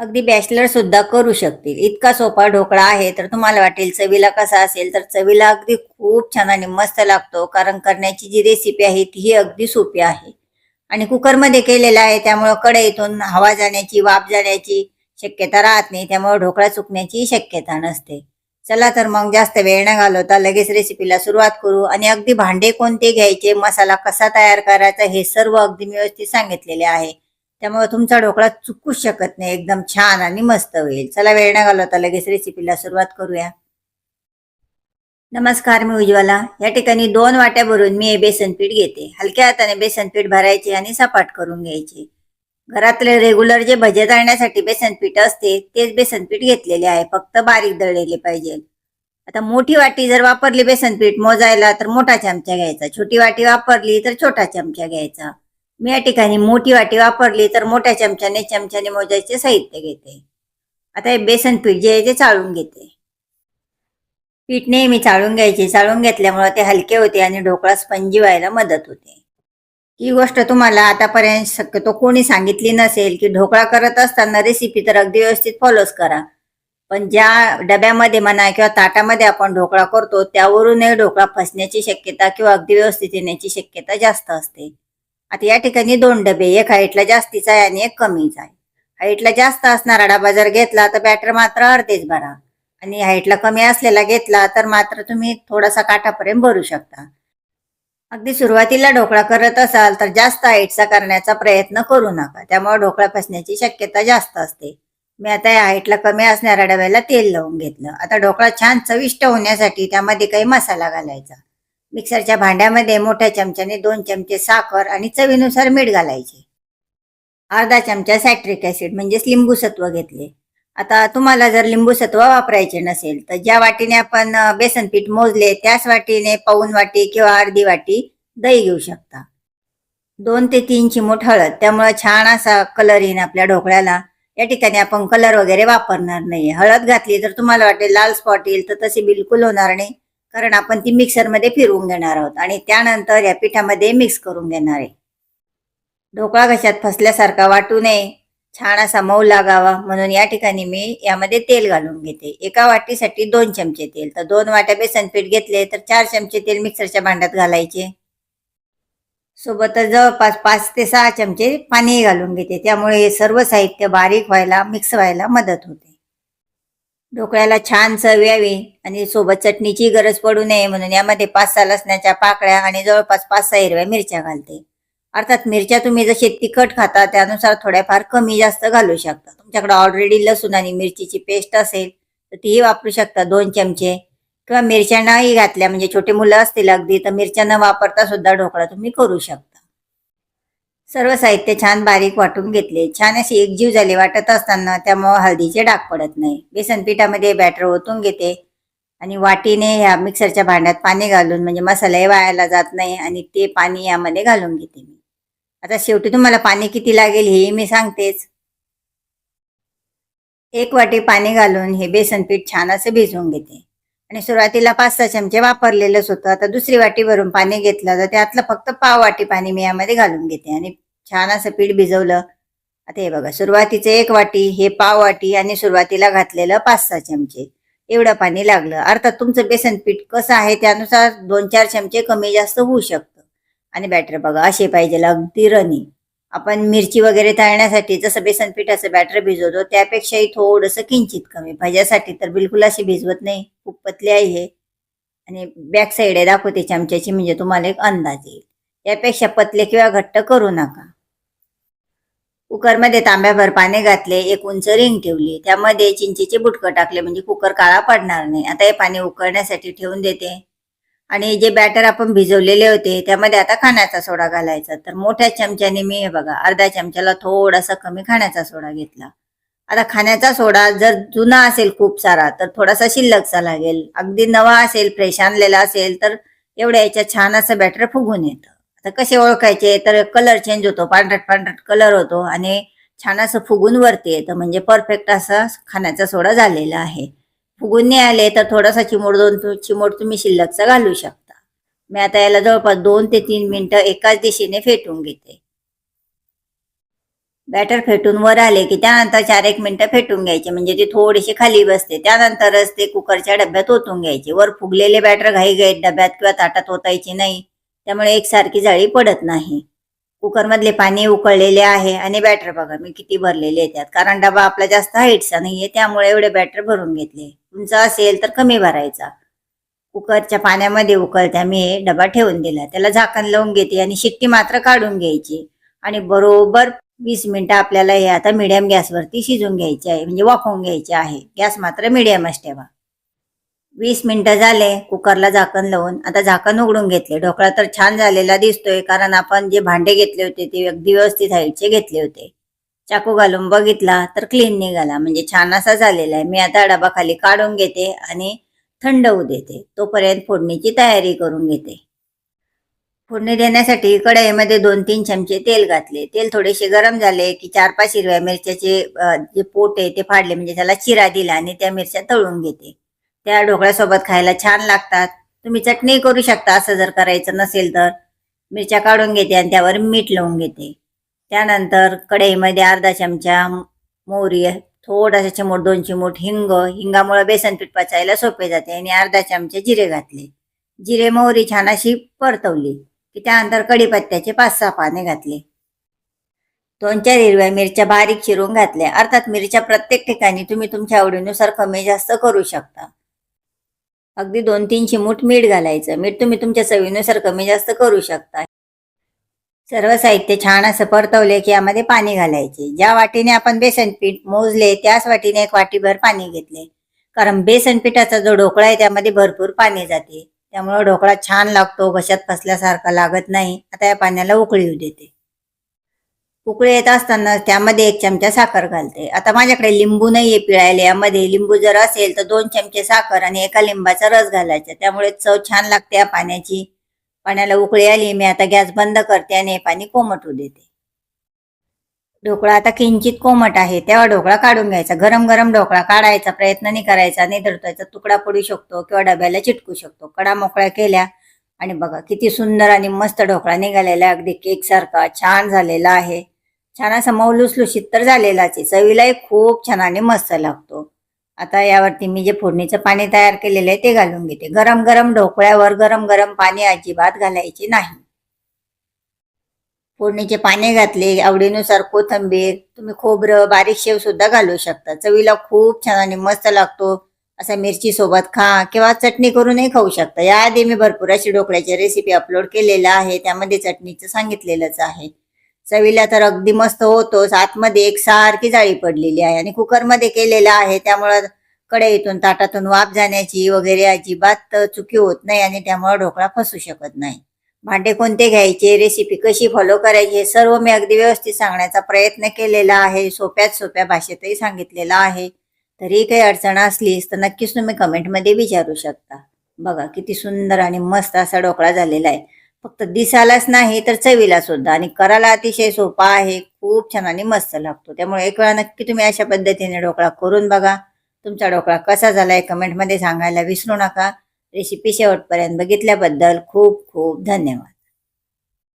अगदी बॅचलर सुद्धा करू शकतील इतका सोपा ढोकळा आहे. तर तुम्हाला वाटेल चवीला कसा असेल, तर चवीला अगदी खूप छान आणि मस्त लागतो. कारण करण्याची जी रेसिपी आहे ती अगदी सोपी आहे आणि कुकरमध्ये केलेला आहे, त्यामुळे कढईतून हवा जाण्याची, वाफ जाण्याची शक्यता राहत नाही. त्यामुळे ढोकळा चुकण्याची शक्यता नसते. चला तर मग जास्त वेळ न घालवता लगेच रेसिपीला सुरुवात करू. आणि अगदी भांडे कोणते घ्यायचे, मसाला कसा तयार करायचा, हे सर्व अगदी व्यवस्थित सांगितलेले आहे. त्यामुळे तुमचा ढोकळा चुकूच शकत नाही, एकदम छान आणि मस्त होईल. चला वेळ न घालवता लगेच रेसिपीला सुरुवात करूया. नमस्कार, मी उज्ज्वला. या ठिकाणी 2 वाट्या भरून मी हे बेसन पीठ घेते. हलक्या हाताने बेसन पीठ भरायचे आणि सपाट करून घ्यायचे. घरातले रेग्युलर जे भजे तळण्यासाठी बेसन पीठ असते तेच बेसन पीठ घेतलेले आहे, फक्त बारीक दळलेले पाहिजे. आता मोठी वाटी जर वापरली बेसन पीठ मोजायला, तर मोठा चमचा घ्यायचा. छोटी वाटी वापरली तर छोटा चमचा घ्यायचा. मी या ठिकाणी मोठी वाटी वापरली तर मोठ्या चमच्याने मोजायचे साहित्य घेते. आता हे बेसन पीठ जे आहे ते चाळून घेते. पीठ नेहमी चाळून घ्यायचे. चाळून घेतल्यामुळे ते हलके होते आणि ढोकळा स्पंजी व्हायला मदत होते. ही गोष्ट तुम्हाला आतापर्यंत शक्यतो कोणी सांगितली नसेल की ढोकळा करत असताना रेसिपी तर अगदी व्यवस्थित फॉलोच करा, पण ज्या डब्यामध्ये म्हणा किंवा ताटामध्ये आपण ढोकळा करतो त्यावरूनही ढोकळा फसण्याची शक्यता किंवा अगदी व्यवस्थित येण्याची शक्यता जास्त असते. आता या ठिकाणी 2 डबे, एक हाईटला जास्तीचा आहे आणि एक कमीचा आहे. हाईटला जास्त असणारा डबा जर घेतला तर बॅटर मात्र अर्धेच भरा, आणि हाईटला कमी असलेला घेतला तर मात्र तुम्ही थोडासा काठापर्यंत भरू शकता. अगदी सुरुवातीला ढोकळा करत असाल तर जास्त हाईटचा करण्याचा प्रयत्न करू नका, त्यामुळे ढोकळा फसण्याची शक्यता जास्त असते. मी आता या हाईटला कमी असणाऱ्या डब्याला तेल लावून घेतलं. आता ढोकळा छान चविष्ट होण्यासाठी त्यामध्ये काही मसाला घालायचा. मिक्सरच्या भांड्यामध्ये मोठ्या चमच्याने 2 चमचे साखर आणि चवीनुसार मीठ घालायचे. अर्धा चमचा सॅट्रिक ऍसिड म्हणजेच लिंबूसत्व घेतले. आता तुम्हाला जर लिंबूसत्व वापरायचे नसेल तर ज्या वाटीने आपण बेसन पीठ मोजले त्याच वाटीने पाऊण वाटी किंवा अर्धी वाटी दही घेऊ शकता. 2 ते 3 चिमूट हळद, त्यामुळे छान असा कलर येईल आपल्या ढोकळ्याला. या ठिकाणी आपण कलर वगैरे वापरणार नाही. हळद घातली तर तुम्हाला वाटेल लाल स्पॉट येईल, तर तसे बिलकुल होणार नाही, कारण आपण ती मिक्सरमध्ये फिरवून घेणार आहोत आणि त्यानंतर या पिठामध्ये मिक्स करून घेणार आहे. ढोकळा घशात फसल्यासारखा वाटू नये, छान असा मऊ लागावा म्हणून या ठिकाणी मी यामध्ये तेल घालून घेते. एका वाटीसाठी 2 चमचे तेल, तर 2 वाट्या बेसन पीठ घेतले तर 4 चमचे तेल मिक्सरच्या भांड्यात घालायचे. सोबतच जवळपास 5 ते 6 चमचे पाणी घालून घेते, त्यामुळे हे सर्व साहित्य बारीक व्हायला, मिक्स व्हायला मदत होते. ढोकळ्याला छान चव यावी आणि सोबत चटणीची गरज पडू नये म्हणून यामध्ये 5-6 लसणाच्या पाकळ्या आणि जवळपास 5-6 हिरव्या मिरच्या घालते. अर्थात मिरच्या तुम्ही जसे तिखट खाता त्यानुसार थोड्याफार कमी जास्त घालू शकता. तुमच्याकडे ऑलरेडी लसूण आणि मिरचीची पेस्ट असेल तर तीही वापरू शकता 2 चमचे, किंवा मिरच्या नाही घातल्या म्हणजे छोटे मुलं असतील अगदी, तर मिरच्या न वापरता सुद्धा ढोकळा तुम्ही करू शकता. सर्व साहित्य छान बारीक वाटून घेतले. छान अशी एकजीव झाली वाटत असताना, त्यामुळे हळदीचे डाग पडत नाही. बेसन पिठामध्ये बॅटर ओतून घेते आणि वाटीने ह्या मिक्सरच्या भांड्यात पाणी घालून, म्हणजे मसालाही वायाला जात नाही, आणि ते पाणी यामध्ये घालून घेते मी. आता शेवटी तुम्हाला पाणी किती लागेल हे मी सांगतेच. 1 वाटी पाणी घालून हे बेसन पीठ छान असं भिजवून घेते. आणि सुरुवातीला 5-6 चमचे वापरलेलंच होतं. आता दुसरी वाटी भरून पाणी घेतलं तर त्यातलं फक्त पाव वाटी पाणी मी यामध्ये घालून घेते आणि छान असं पीठ भिजवलं. आता हे बघा, सुरुवातीचं 1 वाटी, हे पाव वाटी, आणि सुरुवातीला घातलेलं 5-6 चमचे एवढं पाणी लागलं. अर्थात तुमचं बेसन पीठ कसं आहे त्यानुसार 2-4 चमचे कमी जास्त होऊ शकतं. आणि बॅटर बघा असे पाहिजे, अगदी रनी. आपण मिरची वगैरे तळण्यासाठी जसं बेसन पिठाचं बॅटर भिजवतो त्यापेक्षाही थोडंसं किंचित कमी. भाज्यासाठी तर बिलकुल अशी भिजवत नाही, खूप पतली आहे हे. आणि बॅक साईड आहे दाखवते चमच्याची, म्हणजे तुम्हाला एक अंदाज येईल. यापेक्षा पतले किंवा घट्ट करू नका. कुकरमध्ये तांब्याभर पाणी घातले, एक उंच रिंग ठेवली, त्यामध्ये चिंचेचे बुटकं टाकले म्हणजे कुकर काळा पडणार नाही. आता हे पाणी उकळण्यासाठी ठेवून देते. आणि जे बॅटर आपण भिजवलेले होते त्यामध्ये आता खाण्याचा सोडा घालायचा. तर मोठ्या चमच्याने मी हे बघा अर्धा चमच्याला थोडासा कमी खाण्याचा सोडा घेतला. आता खाण्याचा सोडा जर जुना असेल खूप सारा तर थोडासा शिल्लकचा लागेल. अगदी नवा असेल, फ्रेश आणलेला असेल तर एवढ्या याच्यात छान असं बॅटर फुगून येतं. आता कसे ओळखायचे, तर कलर चेंज होतो, पांढरट पांढरट कलर होतो आणि छान असं फुगून वरती येतं, म्हणजे परफेक्ट असा खाण्याचा सोडा झालेला आहे. फुगून नाही आले तर थोडासा चिमूट 2 चिमूट तुम्ही शिल्लकचा घालू शकता. मी आता याला जवळपास 2 ते 3 मिनिटं एकाच दिशेने फेटून घेते. बॅटर फेटून वर आले की त्यानंतर 4-1 मिनिटं फेटून घ्यायचे, म्हणजे ती थोडीशी खाली बसते. त्यानंतरच ते कुकरच्या डब्यात ओतून घ्यायचे. वर फुगलेले बॅटर घाईघाईत डब्यात किंवा ताटात ओतायची नाही, त्यामुळे एकसारखी जाळी पडत नाही. कुकरमधले पाणी उकळलेले आहे आणि बॅटर बघा मी किती भरलेले त्यात, कारण डबा आपला जास्त हाईटचा नाहीये, त्यामुळे एवढे बॅटर भरून घेतले. तुमचा असेल तर कमी भरायचा. कुकरच्या पाण्यामध्ये उकळत्या मी डबा ठेवून दिला. त्याला झाकण लावून घेते आणि शिट्टी मात्र काढून घ्यायची आणि बरोबर 20 मिनिटं आपल्याला हे आता मीडियम गॅसवरती शिजून घ्यायचे आहे, म्हणजे वाफवून घ्यायचे आहे. गॅस मात्र मीडियमच ठेवा. 20 मिनिटं झाले कुकरला झाकण लावून. आता झाकण उघडून घेतले. ढोकळा तर छान झालेला दिसतोय, कारण आपण जे भांडे घेतले होते ते अगदी व्यवस्थित हाईटचे घेतले होते. चाकू घालून बघितला तर क्लीन निघाला, म्हणजे छान असा झालेला आहे. मी आता डबा खाली काढून घेते आणि थंड होऊ देते. तोपर्यंत फोडणीची तयारी करून घेते. फोडणी देण्यासाठी कढईमध्ये 2-3 चमचे तेल घातले. तेल थोडेसे गरम झाले की 4-5 हिरव्या मिरच्याचे जे पोट आहे ते फाडले, म्हणजे त्याला चिरा दिला आणि त्या मिरच्या तळून घेते. त्या ढोकळ्यासोबत खायला छान लागतात. तुम्ही चटणी करू शकता असं जर करायचं नसेल तर. मिरच्या काढून घेते आणि त्यावर मीठ लावून घेते. त्यानंतर कढईमध्ये अर्धा चमचा मोहरी, थोडासा चिमूट 2 चिमूट हिंगामुळे बेसन पीठ पचायला सोपे जाते, आणि अर्धा चमचा जिरे घातले. जिरे मोहरी छान अशी परतवली की त्यानंतर कढीपत्त्याचे 5-6 पाने घातले. 2-4 हिरव्या मिरच्या बारीक चिरून घातल्या. अर्थात मिरच्या प्रत्येक ठिकाणी तुम्ही तुमच्या आवडीनुसार कमी जास्त करू शकता. अगदी 2-3 चिमूट मीठ घालायचं. मीठ तुम्ही तुमच्या चवीनुसार कमी जास्त करू शकता. सर्व साहित्य छान असं परतवले की यामध्ये पाणी घालायचे. ज्या वाटीने आपण बेसन पीठ मोजले त्याच वाटीने 1 वाटीभर पाणी घेतले, कारण बेसन पिठाचा जो ढोकळा आहे त्यामध्ये भरपूर पाणी जाते, त्यामुळे ढोकळा छान लागतो, घशात फसल्यासारखा लागत नाही. आता या पाण्याला उकळी येऊ देते. उकळी येत असताना त्यामध्ये 1 चमचा साखर घालते. आता माझ्याकडे लिंबू नाहीये पिळायला, यामध्ये लिंबू जर असेल तर 2 चमचे साखर आणि 1 लिंबाचा रस घालायचा, त्यामुळे चव छान लागते या पाण्याची. पाण्याला उकळी आली, मी आता गॅस बंद करते आणि हे पाणी कोमट होऊ देते. ढोकळा आता किंचित कोमट आहे तेव्हा ढोकळा काढून घ्यायचा. गरम गरम ढोकळा काढायचा प्रयत्न नाही करायचा, नाही तर त्याचा तुकडा पडू शकतो किंवा डब्याला चिटकू शकतो. कडा मोकळ्या केल्या आणि बघा किती सुंदर आणि मस्त ढोकळा निघालेला, अगदी केक सारखा छान झालेला आहे. छान असा मऊ लुसलुशीत तर झालेलाच आहे. चवीलाही खूप छान आणि मस्त लागतो. आता यावरती मी जे फोडणीचं पाणी तयार केलेलं आहे ते घालून घेते. गरम गरम ढोकळ्यावर गरम गरम पाणी अजिबात घालायचे नाही. फोडणीचे पाणी घातले, आवडीनुसार कोथिंबीर, तुम्ही खोबरं बारीक शेव सुद्धा घालू शकता. चवीला खूप छान आणि मस्त लागतो. असा मिरची सोबत खा किंवा चटणी करूनही खाऊ शकता. याआधी मी भरपूर अशी ढोकळ्याची रेसिपी अपलोड केलेल्या आहे, त्यामध्ये चटणीचं सांगितलेलंच आहे. चवीला तर अगदी मस्त होतोच. आतमध्ये एकसारखी जाळी पडलेली आहे आणि कुकरमध्ये केलेला आहे, त्यामुळं कढईतून ताटातून वाफ जाण्याची वगैरे अजिबात चुकी होत नाही आणि त्यामुळे ढोकळा फसू शकत नाही. भांडे कोणते घ्यायचे, रेसिपी कशी फॉलो करायची, हे सर्व मी अगदी व्यवस्थित सांगण्याचा प्रयत्न केलेला आहे. सोप्यात सोप्या भाषेतही सांगितलेलं आहे. तरी काही अडचण असलीस तर नक्कीच तुम्ही कमेंटमध्ये विचारू शकता. बघा किती सुंदर आणि मस्त असा ढोकळा झालेला आहे. फक्त दिसायलाच नाही तर चवीला सुद्धा, आणि करायला अतिशय सोपा आहे. खूप छान आणि मस्त लागतो. त्यामुळे एक वेळा नक्की तुम्ही अशा पद्धतीने ढोकळा करून बघा. तुमचा ढोकळा कसा झालाय कमेंटमध्ये सांगायला विसरू नका. रेसिपी शेवटपर्यंत बघितल्याबद्दल खूप खूप धन्यवाद.